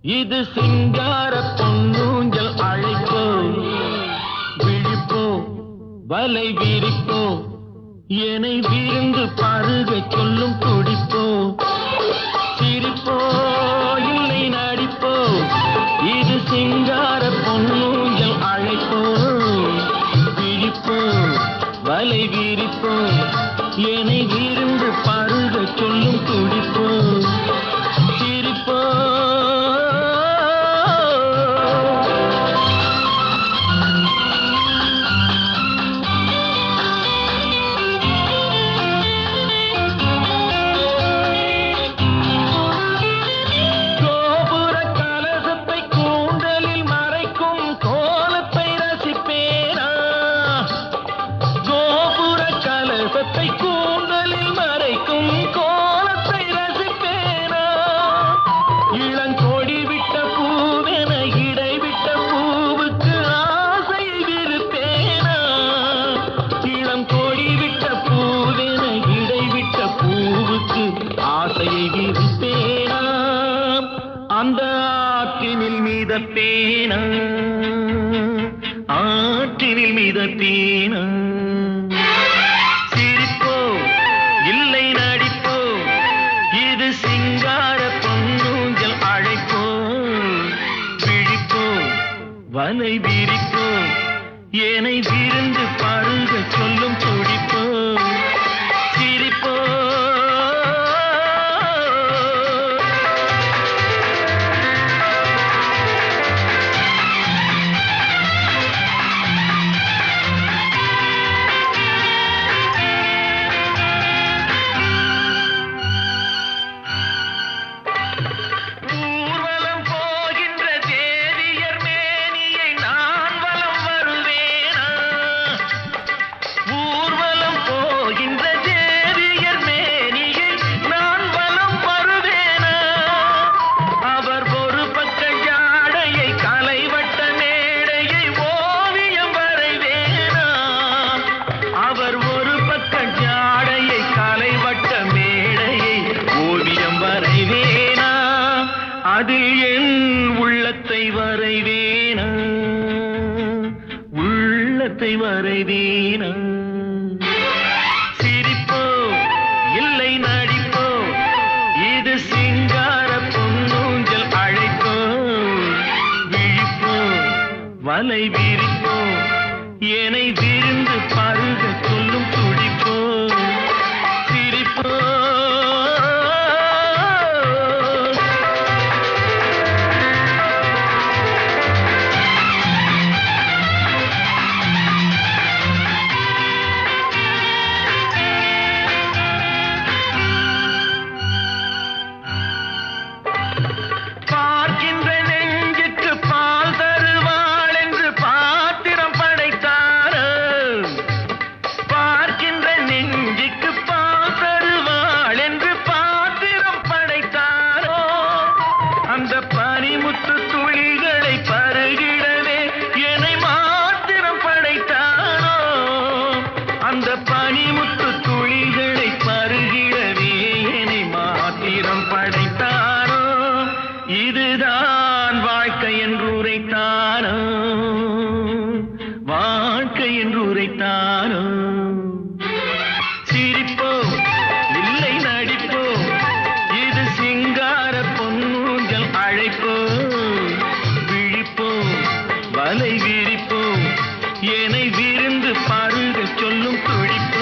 இது சிங்கார பொன்னூஞ்சல் அழைப்போ, விழிப்போ வலை விரிப்போ, என்னை விருந்து பருக சொல்லும் துடிப்போ, சிரிப்போ இல்லை நடிப்போ, இது சிங்கார பொன்னூஞ்சல் அழைப்போ, விழிப்போ வலை விரிப்போ, என்னை விருந்து பருக சொல்லும் துடிப்போ, சிரிப்போ. கூந்தலில் மறைக்கும் கோலத்தை ரசிப்பேனா, இளங்கொடி விட்ட பூவென இடைவிட்ட பூவுக்கு ஆசை விருப்பேனா, இளங்கொடி விட்ட பூவென இடைவிட்ட பூவுக்கு ஆசையை விருப்பேனா, அந்த ஆற்றினில் மிதப்பேனா, ஆற்றினில் மிதப்பேனா, இல்லை நடிப்போ, இது சிங்கார பொன்னூஞ்சல் அழைப்போ, விழிப்போ வலை விரிப்போ, என்னை விருந்து பருக சொல்லும் துடிப்போ, சிரிப்போ. அதில் என் உள்ளத்தை வரைவேனா, உள்ளத்தை வரைவேனா, சிரிப்போ இல்லை நடிப்போ, இது சிங்கார பொன்னூஞ்சல் அழைப்போ, விழிப்போ வலை விரிப்போ, என்னை விருந்து பருக சொல்லும் துடிப்போ, சிரிப்போ. அந்த பனிமுத்து துளிகளை பருகிடவே என்னை மாத்திரம் படைத்தானோ, அந்த பனிமுத்து துளிகளை பருகிடவே என்னை மாத்திரம் படைத்தானோ, இதுதான் வாழ்க்கை என்று உரைத்தானோ, வாழ்க்கை என்று உரைத்தானோ, சிரிப்போ இல்லை நடிப்போ, இது சிங்கார பொன்னூஞ்சல் அழைப்போ, விழிப்போ வலை விரிப்போ, என்னை விருந்து பருக சொல்லும் துடிப்போ.